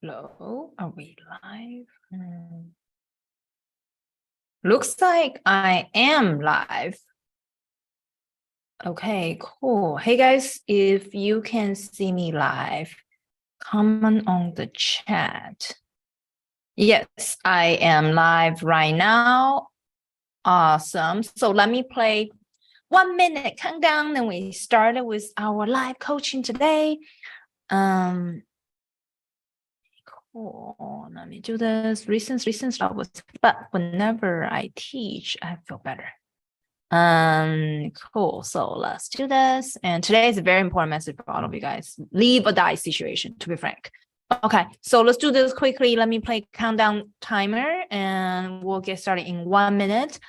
Hello, are we live? Looks like I am live. Okay, cool. Hey guys, if you can see me live, comment on the chat. Yes, I am live right now. Awesome. So let me play 1 minute countdown. Then we started with our live coaching today. Cool. Let me do this. Recent but whenever I teach, I feel better. Cool. So let's do this. And today is a very important message for all of you guys. Leave or die situation, to be frank. Okay, so let's do this quickly. Let me play countdown timer and we'll get started in 1 minute.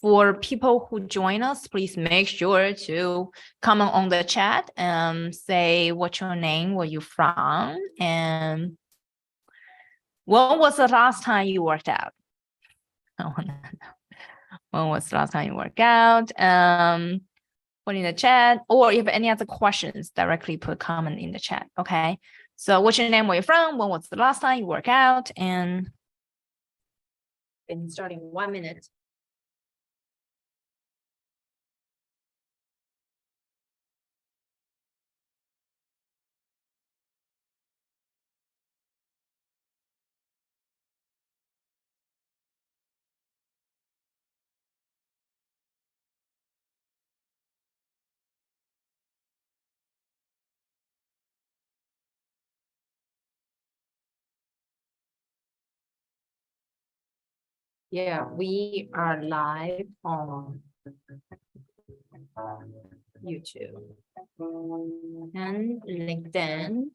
For people who join us, please make sure to comment on the chat and say what's your name, where you from, and when was the last time you worked out? I want to know. When was the last time you worked out? Put in the chat, or if any other questions, directly put a comment in the chat. Okay. So what's your name, where you're from, when was the last time you worked out, and starting 1 minute. Yeah, we are live on YouTube and LinkedIn.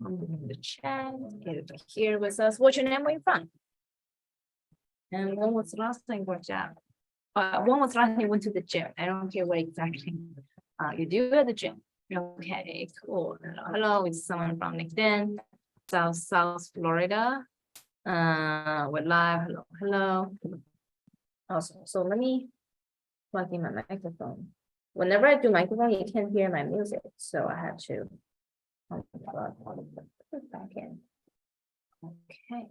In the chat, get it here with us. What's your name, where you from? And when was the last time you worked out? When was the last time you went to the gym? I don't care what exactly you do at the gym. Okay, cool. Hello, it's someone from LinkedIn, South Florida. We're live. Hello. Awesome. So let me plug in my microphone. Whenever I do microphone, you can't hear my music, so I have to plug it back in. Okay,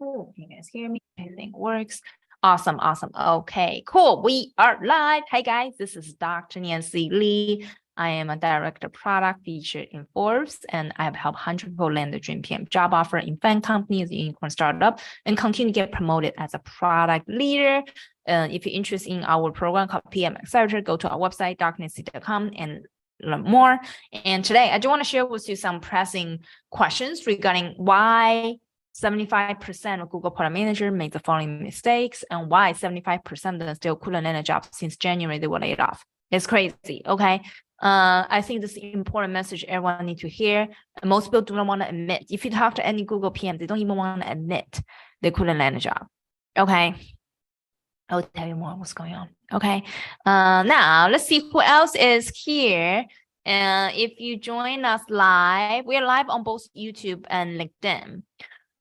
cool. Can you guys hear me? I think works. Awesome. Okay, cool. We are live. Hey guys, this is Dr. Nancy Lee. I am a director of product featured in Forbes, and I have helped hundreds of people land the dream PM job offer in FAANG companies, unicorn startup, and continue to get promoted as a product leader. If you're interested in our program called PM Accelerator, go to our website, darknessy.com, and learn more. And today, I do want to share with you some pressing questions regarding why 75% of Google Product Manager make the following mistakes, and why 75% of them still couldn't land a job since January they were laid off. It's crazy, okay? I think this is an important message everyone needs to hear. And most people do not want to admit. If you talk to any Google PM, they don't even want to admit they couldn't land a job, okay? I'll tell you more what's going on, okay? Now, let's see who else is here. If you join us live, we're live on both YouTube and LinkedIn.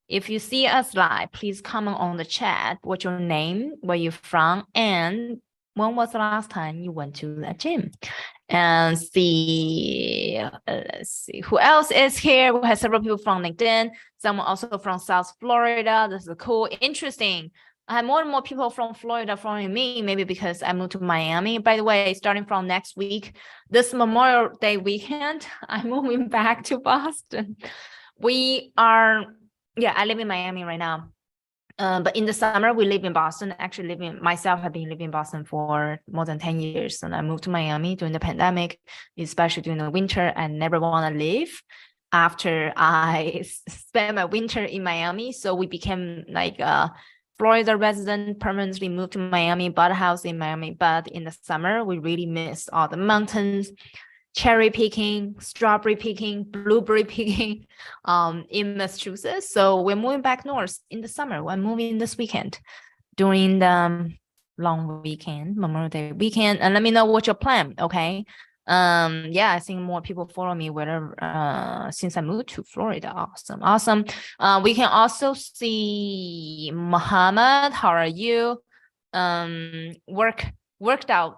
If you see us live, please comment on the chat what's your name, where you're from, and when was the last time you went to the gym? And see, let's see who else is here. We have several people from LinkedIn, someone also from South Florida. This is cool, interesting. I have more and more people from Florida following me, maybe because I moved to Miami. By the way, starting from next week, this Memorial Day weekend, I'm moving back to Boston. I live in Miami right now. But in the summer, we live in Boston. Actually, I've been living in Boston for more than 10 years. And I moved to Miami during the pandemic, especially during the winter. I never want to leave after I spent my winter in Miami. So we became like a Florida resident, permanently moved to Miami, bought a house in Miami. But in the summer, we really missed all the mountains, cherry picking, strawberry picking, blueberry picking in Massachusetts. So we're moving back north in the summer. We're moving this weekend during the long weekend, Memorial Day weekend. And let me know what your plan, okay? I think more people follow me since I moved to Florida. Awesome. We can also see Muhammad. How are you? Worked out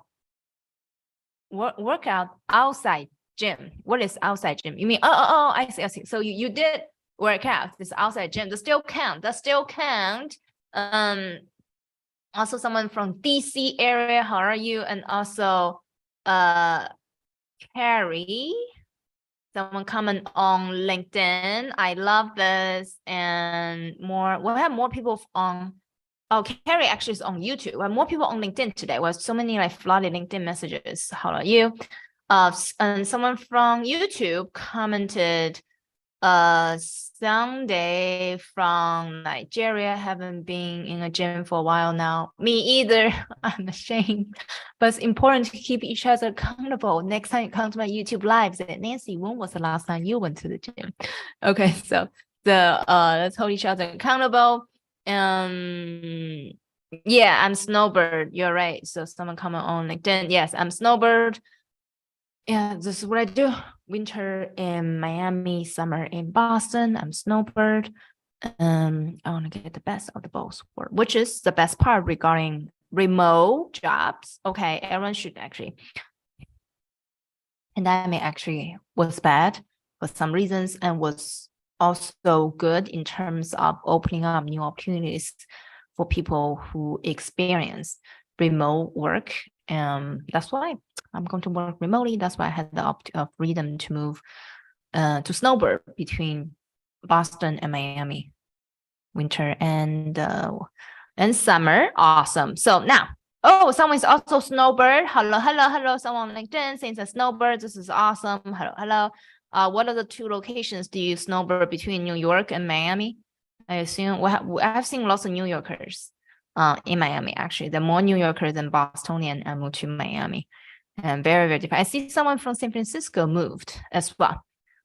outside gym. What is outside gym? You mean, I see. So you did work out. This outside gym, that still count. Also someone from DC area, how are you? And also Carrie, someone comment on LinkedIn. I love this. And more, we'll have more people on. Oh, Carrie actually is on YouTube. We have more people on LinkedIn today. We have so many like flooded LinkedIn messages. How are you? And someone from YouTube commented, Sunday from Nigeria, haven't been in a gym for a while now. Me either. I'm ashamed. But it's important to keep each other accountable. Next time you come to my YouTube live, say, Nancy, when was the last time you went to the gym? Okay, so let's hold each other accountable. Yeah, I'm Snowbird. You're right. So someone comment on LinkedIn. Yes, I'm Snowbird. Yeah, this is what I do. Winter in Miami, summer in Boston. I'm Snowbird. I want to get the best of the both worlds, which is the best part regarding remote jobs. Okay, everyone should actually. Pandemic actually was bad for some reasons and was also good in terms of opening up new opportunities for people who experience remote work. That's why I'm going to work remotely. That's why I had the freedom to move to Snowbird between Boston and Miami, winter and summer. Awesome. So now, someone is also Snowbird. Hello. Someone on LinkedIn saying a Snowbird. This is awesome. Hello. What are the two locations do you Snowbird between New York and Miami? I assume I've seen lots of New Yorkers in Miami, actually. There are more New Yorkers than Bostonian and moved to Miami. And very, very different. I see someone from San Francisco moved as well.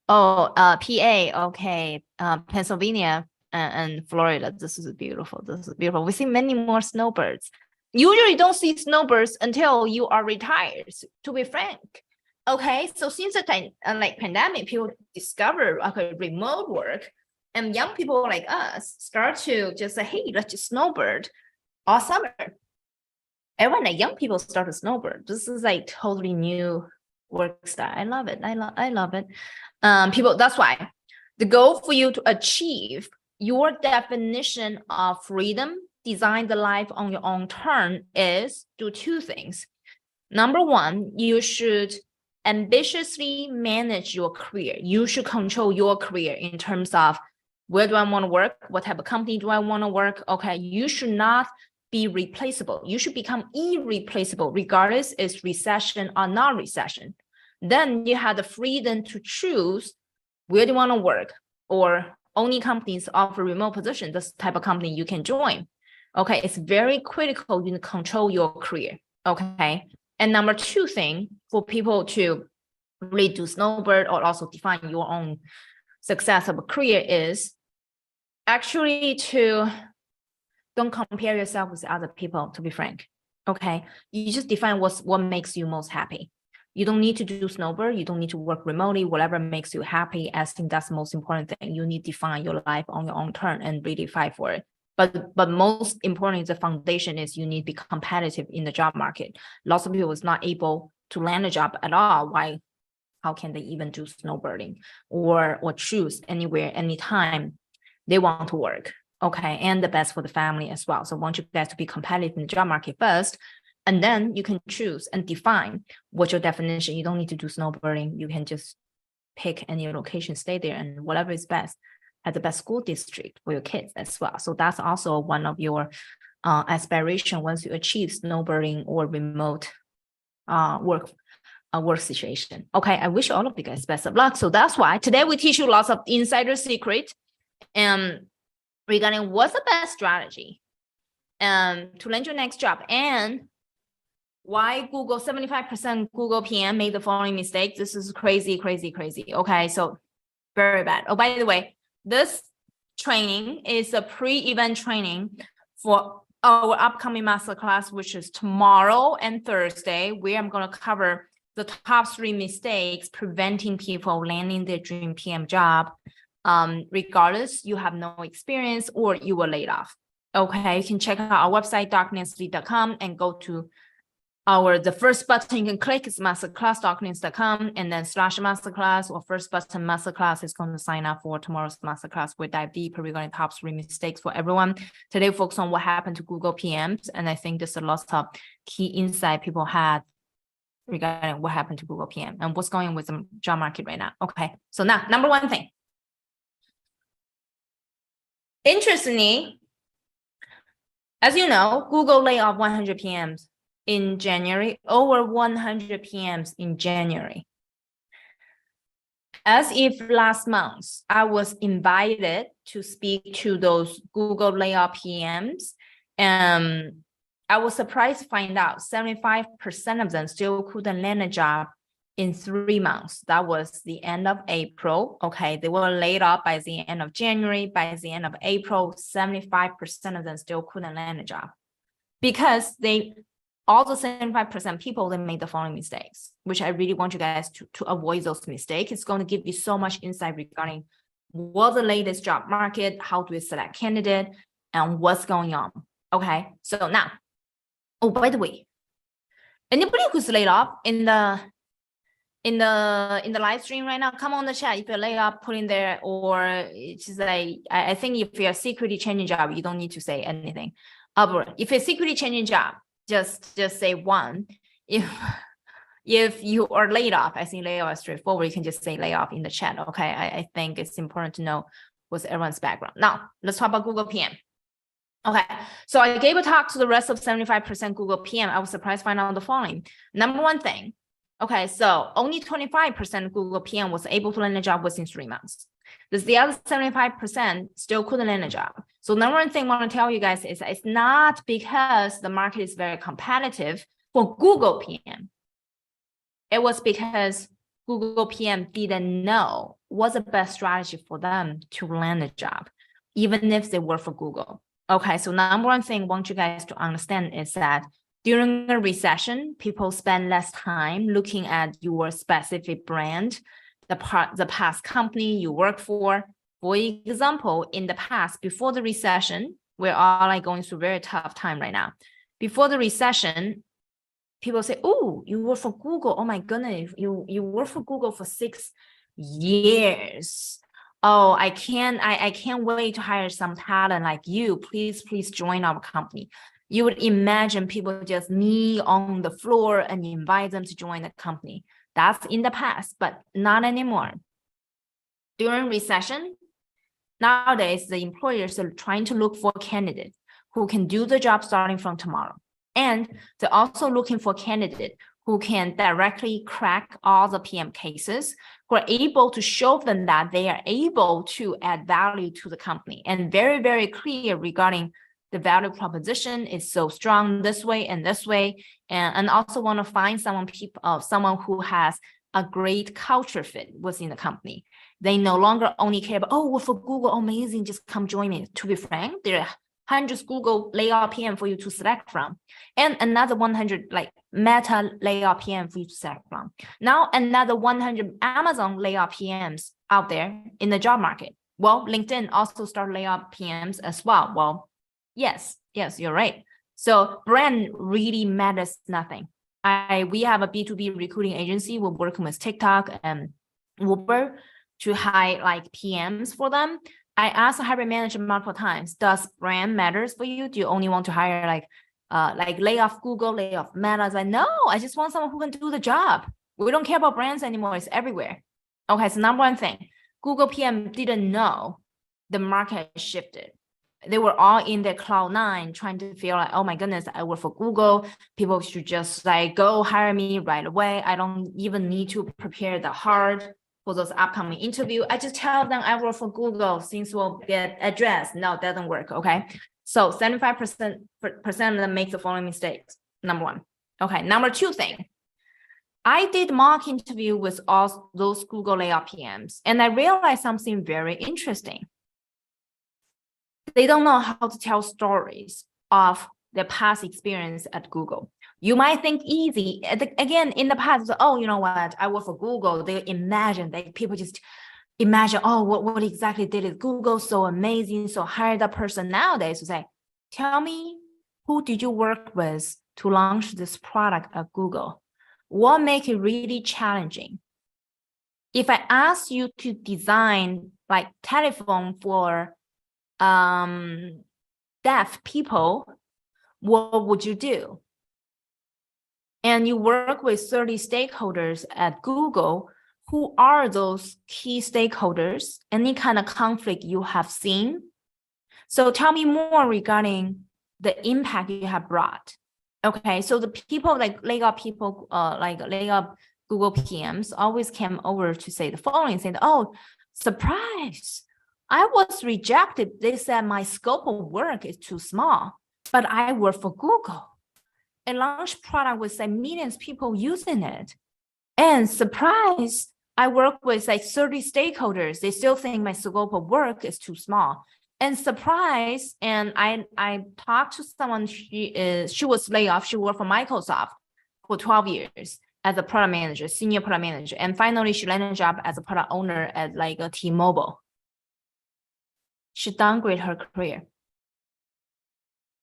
PA, okay. Pennsylvania and Florida. This is beautiful. We see many more snowbirds. Usually don't see snowbirds until you are retired, to be frank. Okay, so since the time, pandemic, people discover remote work, and young people like us start to just say, hey, let's just snowbird all summer. And when the young people start to snowbird, this is like totally new work style. I love it. I love it. People, that's why the goal for you to achieve your definition of freedom, design the life on your own term, is do two things. Number one, you should ambitiously manage your career. You should control your career in terms of where do I want to work? What type of company do I want to work? Okay, you should not be replaceable. You should become irreplaceable, regardless it's recession or not recession. Then you have the freedom to choose where do you want to work, or only companies offer remote position, this type of company you can join. Okay, it's very critical you control your career. Okay, and number two thing for people to really do snowbird or also define your own success of a career is actually to don't compare yourself with other people, to be frank. Okay, you just define what makes you most happy. You don't need to do snowbird. You don't need to work remotely. Whatever makes you happy, I think that's the most important thing. You need to define your life on your own term and really fight for it. But most importantly, the foundation is you need to be competitive in the job market. Lots of people is not able to land a job at all. Why? How can they even do snowbirding or choose anywhere, anytime they want to work? Okay, and the best for the family as well. So I want you guys to be competitive in the job market first, and then you can choose and define what your definition. You don't need to do snowbirding. You can just pick any location, stay there, and whatever is best at the best school district for your kids as well. So that's also one of your aspiration once you achieve snowbirding or remote work situation. Okay, I wish all of you guys best of luck. So that's why today we teach you lots of insider secret regarding what's the best strategy to land your next job, and why Google 75% Google PM made the following mistake. This is crazy. Okay, so very bad. Oh, by the way, this training is a pre-event training for our upcoming masterclass, which is tomorrow and Thursday, where I'm going to cover the top 3 mistakes preventing people landing their dream PM job, regardless you have no experience or you were laid off. Okay, you can check out our website, darknessly.com, and go to the first button you can click is masterclass.links.com and then /masterclass or first button masterclass is going to sign up for tomorrow's masterclass. We dive deeper regarding top 3 mistakes for everyone. Today, focus on what happened to Google PMs. And I think there's a lot of key insight people had regarding what happened to Google PM and what's going on with the job market right now. Okay, so now, number one thing. Interestingly, as you know, Google laid off 100 PMs in January, over 100 PMs in January. As if last month, I was invited to speak to those Google layoff PMs, and I was surprised to find out 75% of them still couldn't land a job in 3 months. That was the end of April. Okay, they were laid off by the end of January. By the end of April, 75% of them still couldn't land a job because all the 75% people, they made the following mistakes, which I really want you guys to avoid those mistakes. It's going to give you so much insight regarding what's the latest job market, how do we select candidate, and what's going on. Okay, so now, oh, by the way, anybody who's laid off in the live stream right now, come on the chat. If you're laid off, put in there, or it's just like, I think if you're secretly changing job, you don't need to say anything. If it's secretly changing job, just say one. If you are laid off, I think layoff is straightforward. You can just say layoff in the chat. Okay, I think it's important to know what's everyone's background. Now let's talk about Google PM. Okay, so I gave a talk to the rest of 75% Google PM. I was surprised to find out the following. Number one thing. Okay, so only 25% Google PM was able to land a job within 3 months. The other 75% still couldn't land a job. So number one thing I want to tell you guys is it's not because the market is very competitive for Google PM. It was because Google PM didn't know what's the best strategy for them to land a job, even if they work for Google. Okay, so number one thing I want you guys to understand is that during a recession, people spend less time looking at your specific brand, the past company you work for. For example, in the past, before the recession, we're all like going through a very tough time right now. Before the recession, people say, oh, you work for Google. Oh my goodness, you work for Google for 6 years. Oh, I can't wait to hire some talent like you. Please join our company. You would imagine people just knee on the floor and invite them to join the company. That's in the past, but not anymore. During recession, nowadays, the employers are trying to look for candidates who can do the job starting from tomorrow. And they're also looking for candidates who can directly crack all the PM cases, who are able to show them that they are able to add value to the company, and very, very clear regarding the value proposition is so strong this way and this way, and also want to find someone who has a great culture fit within the company. They no longer only care about, oh, we're for Google, amazing, just come join me. To be frank, there are hundreds Google layoff PM for you to select from, and another 100 like Meta layoff PM for you to select from. Now another 100 Amazon layoff PMs out there in the job market. Well, LinkedIn also started layoff PMs as well. Well, yes, you're right. So brand really matters nothing. We have a B2B recruiting agency. We're working with TikTok and Uber to hire like PMs for them. I asked the hiring manager multiple times, does brand matters for you? Do you only want to hire like lay off Google, lay off Meta? I was like, no, I just want someone who can do the job. We don't care about brands anymore. It's everywhere. Okay, so number one thing, Google PM didn't know the market has shifted. They were all in their cloud nine trying to feel like, oh my goodness, I work for Google. People should just like go hire me right away. I don't even need to prepare the hard for those upcoming interview. I just tell them I work for Google, things will get addressed. No, it doesn't work. Okay. So 75% of them make the following mistakes. Number one. Okay. Number two thing. I did mock interview with all those Google layoff PMs, and I realized something very interesting. They don't know how to tell stories of their past experience at Google. You might think easy. Again, in the past, oh, you know what? I work for Google. They imagine, people just imagine, oh, what exactly did Google so amazing? So hire that person nowadays to say, tell me, who did you work with to launch this product at Google? What make it really challenging? If I ask you to design like telephone for deaf people, what would you do? And you work with 30 stakeholders at Google. Who are those key stakeholders? Any kind of conflict you have seen? So tell me more regarding the impact you have brought. Okay, so the people like leg up Google PMs always came over to say the following, saying, oh, surprise, I was rejected. They said my scope of work is too small, but I work for Google. A launch product with like millions of people using it. And surprise, I work with like 30 stakeholders. They still think my scope of work is too small. And surprise, and I talked to someone, she was laid off. She worked for Microsoft for 12 years as a product manager, senior product manager. And finally, she landed a job as a product owner at like a T-Mobile. She downgraded her career.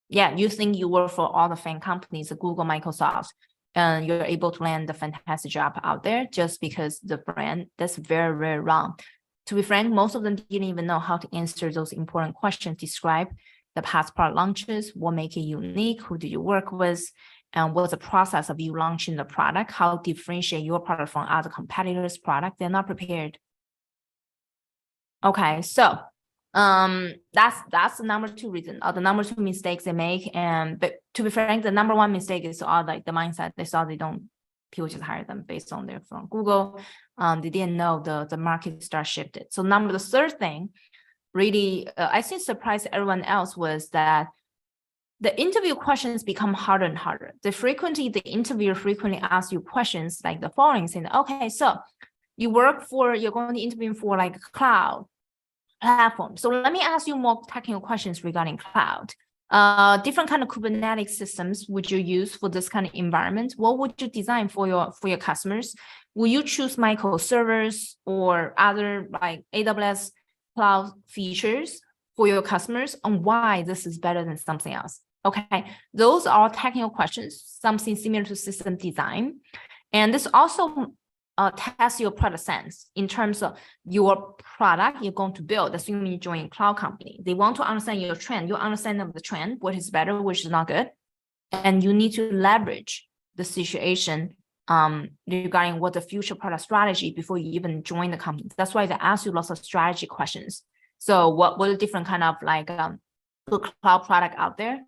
Yeah, you think you work for all the FAANG companies, Google, Microsoft, and you're able to land a fantastic job out there just because the brand. That's very, very wrong. To be frank, most of them didn't even know how to answer those important questions. Describe the past product launches, what make it unique, who do you work with, and what's the process of you launching the product, how differentiate your product from other competitors' product. They're not prepared. Okay, so that's the number two reason, or the number two mistakes they make. And but to be frank, the number one mistake is all like the mindset. They saw people just hire them based on their from Google. They didn't know the market start shifted. So the third thing, really, I think surprised everyone else was that the interview questions become harder and harder. The interviewer frequently asks you questions like the following, saying, okay, so you're going to interview for like cloud platform. So let me ask you more technical questions regarding cloud. Different kind of Kubernetes systems would you use for this kind of environment? What would you design for your customers? Will you choose microservers or other like AWS cloud features for your customers, and why this is better than something else? Okay, those are technical questions, something similar to system design. And this also test your product sense in terms of your product you're going to build, assuming you join a cloud company. They want to understand your trend. You understand of the trend, what is better, which is not good. And you need to leverage the situation regarding what the future product strategy before you even join the company. That's why they ask you lots of strategy questions. So what are different kind of like cloud product out there?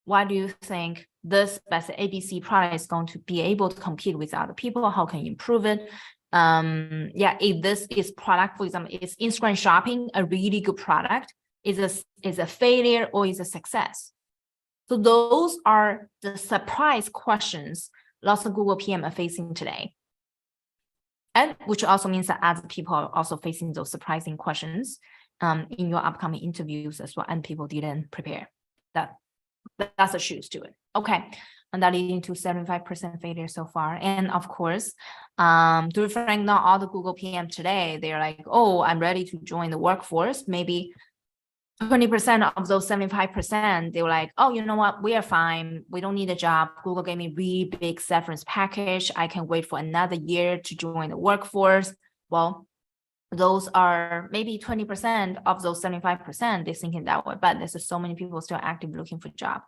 Why do you think this best ABC product is going to be able to compete with other people? How can you improve it? If this is product, for example, is Instagram shopping a really good product? Is a failure or is a success? So those are the surprise questions lots of Google PM are facing today. And which also means that other people are also facing those surprising questions in your upcoming interviews as well, and people didn't prepare. That's the truth to it. Okay, and that leading to 75% failure so far. And of course, to be frank, not all the Google PM today, they're like, oh, I'm ready to join the workforce. Maybe 20% of those 75%, they were like, oh, you know what, we are fine. We don't need a job. Google gave me really big severance package. I can wait for another year to join the workforce. Well, those are maybe 20% of those 75%, they're thinking that way, but there's so many people still actively looking for a job,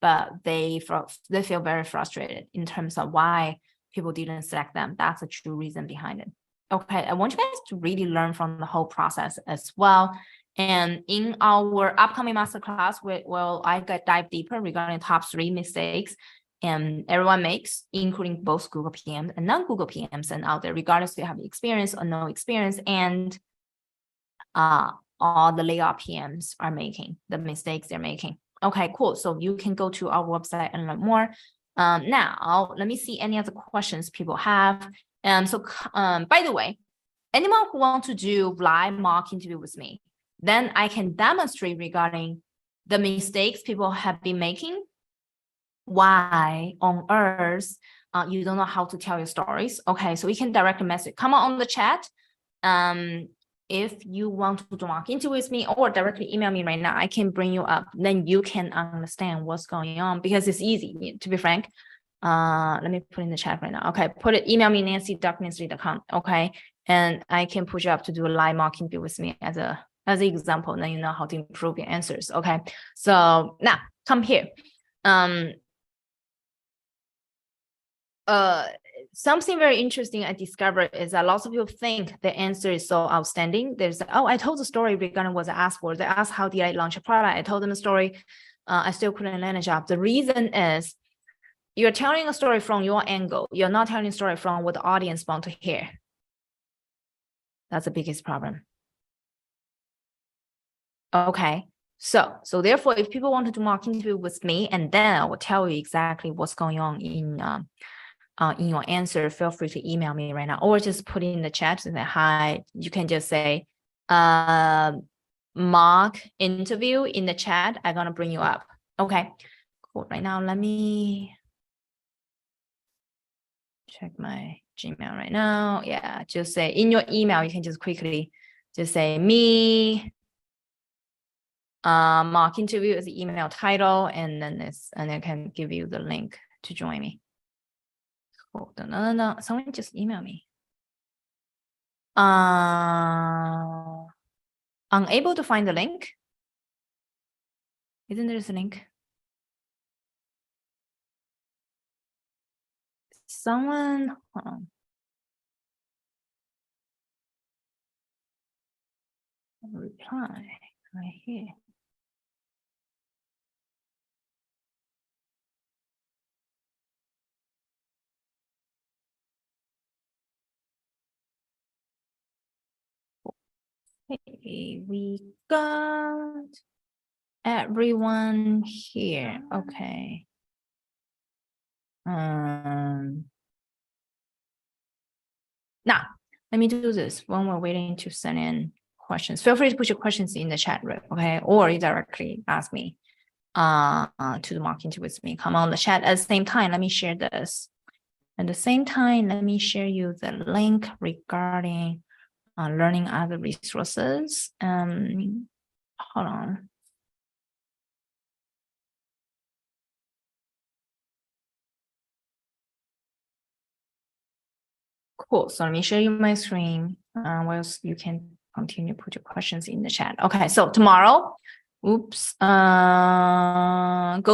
but they feel very frustrated in terms of why people didn't select them. That's the true reason behind it. Okay, I want you guys to really learn from the whole process as well. And in our upcoming masterclass, I dive deeper regarding top 3 mistakes and everyone makes, including both Google PMs and non-Google PMs and out there, regardless if you have experience or no experience, and all the layout PMs are making, the mistakes they're making. Okay, cool. So you can go to our website and learn more. Now, let me see any other questions people have. By the way, anyone who wants to do live mock interview with me, then I can demonstrate regarding the mistakes people have been making. Why on earth you don't know how to tell your stories? Okay, so we can direct a message. Come on the chat. if you want to walk into with me or directly email me right now, I can bring you up. Then you can understand what's going on because it's easy, to be frank. Let me put in the chat right now. Okay, email me nancy.nancy.com. Okay, and I can put you up to do a live mock interview with me as an example. Then you know how to improve your answers. Okay, so now come here. Something very interesting I discovered is that lots of people think the answer is so outstanding. There's, oh, I told the story regarding what I asked for. They asked, how did I launch a product? I told them the story. I still couldn't land a job. The reason is you're telling a story from your angle. You're not telling a story from what the audience want to hear. That's the biggest problem. Okay. So therefore, if people want to do mock interview with me, and then I will tell you exactly what's going on in your answer, feel free to email me right now, or just put in the chat and say hi. You can just say mock interview in the chat. I'm gonna bring you up. Okay, cool. Right now, let me check my Gmail right now. Yeah, just say in your email, you can just quickly just say me mock interview is the email title, and then I can give you the link to join me. Oh, no, someone just email me. Unable to find the link. Isn't there a link? Someone, hold on. Reply right here. Okay, we got everyone here. Okay. Now, let me do this when we're waiting to send in questions. Feel free to put your questions in the chat room, okay? Or you directly ask me to the mock interview with me. Come on the chat at the same time. Let me share this. At the same time, let me share you the link regarding learning other resources. Hold on. Cool. So let me show you my screen. Whilst you can continue to put your questions in the chat. Okay. So tomorrow, go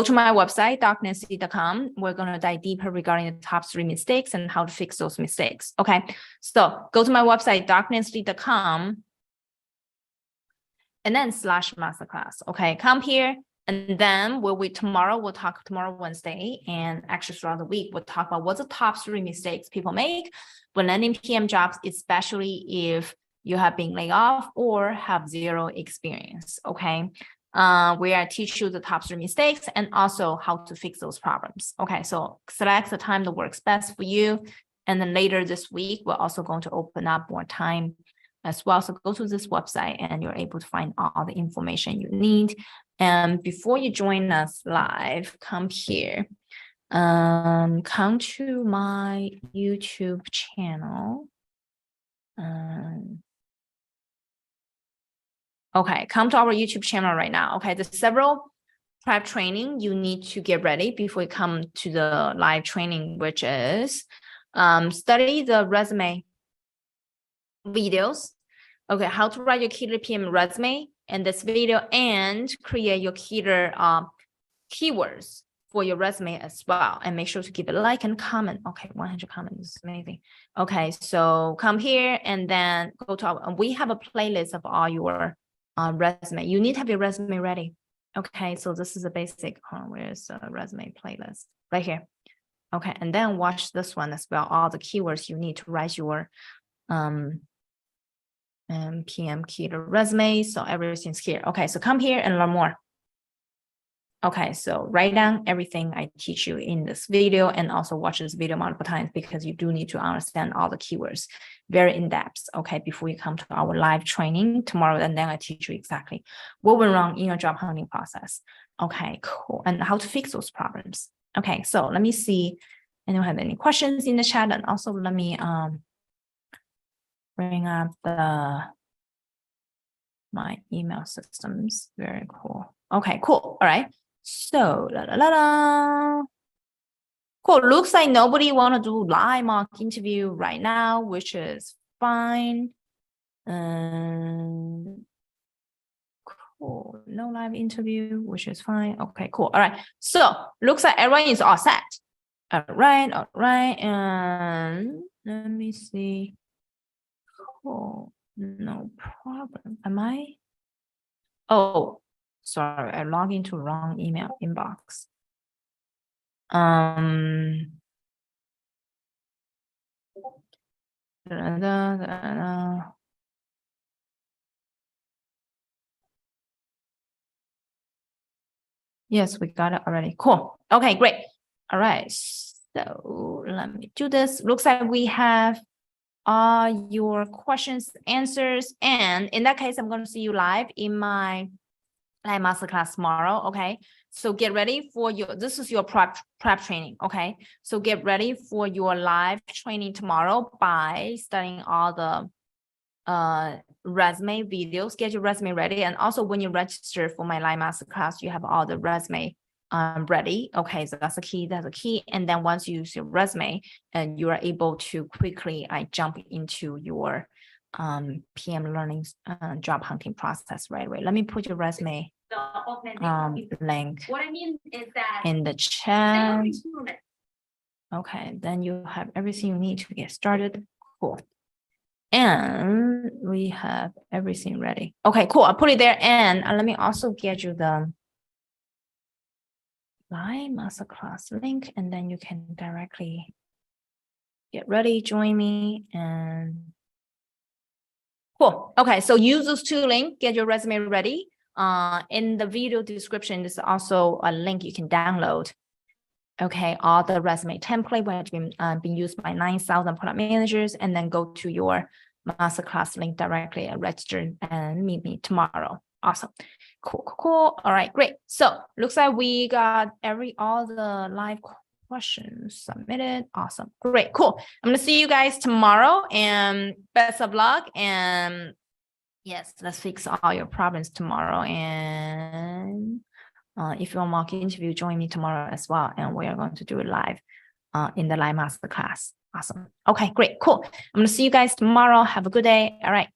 to my website, docnancy.com. We're going to dive deeper regarding the top 3 mistakes and how to fix those mistakes. Okay. So go to my website, docnancy.com, and then /masterclass. Okay. Come here. And then we'll talk tomorrow, Wednesday, and actually throughout the week, we'll talk about what's the top 3 mistakes people make when landing PM jobs, especially if you have been laid off or have 0 experience. Okay. Where I teach you the top 3 mistakes and also how to fix those problems. Okay. So select the time that works best for you. And then later this week, we're also going to open up more time as well. So go to this website and you're able to find all the information you need. And before you join us live, come here. Come to my YouTube channel. Okay, come to our YouTube channel right now. Okay, there's several prep training you need to get ready before you come to the live training, which is study the resume videos. Okay, how to write your killer PM resume in this video and create your killer keywords for your resume as well. And make sure to give a like and comment. Okay, 100 comments is amazing. Okay, so come here and then go to we have a playlist of all your resume. You need to have your resume ready. Okay, so this is a basic, where's the resume playlist? Right here. Okay, and then watch this one as well, all the keywords you need to write your PM killer resume. So everything's here. Okay, so come here and learn more. Okay, so write down everything I teach you in this video and also watch this video multiple times because you do need to understand all the keywords very in depth, okay, before you come to our live training tomorrow. And then I teach you exactly what went wrong in your job hunting process. Okay, cool. And how to fix those problems. Okay, so let me see. I don't have any questions in the chat. And also let me bring up the my email systems. Very cool. Okay, cool. All right. So, cool. Looks like nobody want to do live mock interview right now, which is fine. Cool. No live interview, which is fine. Okay, cool. All right. So, looks like everyone is all set. All right. All right. And let me see. Cool. No problem. Am I? Oh, sorry. I logged into wrong email inbox. Yes, we got it already. Cool. Okay, great. All right. So let me do this. Looks like we have all your questions, answers, and in that case, I'm going to see you live in my live masterclass tomorrow. Okay. So get ready for this is your prep training. Okay. So get ready for your live training tomorrow by studying all the resume videos. Get your resume ready. And also when you register for my live masterclass, you have all the resume ready. Okay, so that's a key. That's a key. And then once you use your resume, and you are able to quickly jump into your PM learning job hunting process right away. Let me put your resume link What I mean is that in the chat. Okay, then you have everything you need to get started. Cool. And we have everything ready. Okay, cool. I'll put it there. And let me also get you the live masterclass link, and then you can directly get ready, join me, and cool. Okay, so use those two links, get your resume ready. In the video description, there's also a link you can download. Okay, all the resume template which have been used by 9,000 product managers, and then go to your masterclass link directly and register and meet me tomorrow. Awesome. Cool. All right, great. So looks like we got all the live questions submitted. Awesome. Great. Cool. I'm going to see you guys tomorrow, and best of luck. And yes, let's fix all your problems tomorrow. And if you want mock interview, join me tomorrow as well. And we are going to do it live in the live masterclass. Awesome. Okay, great. Cool. I'm going to see you guys tomorrow. Have a good day. All right.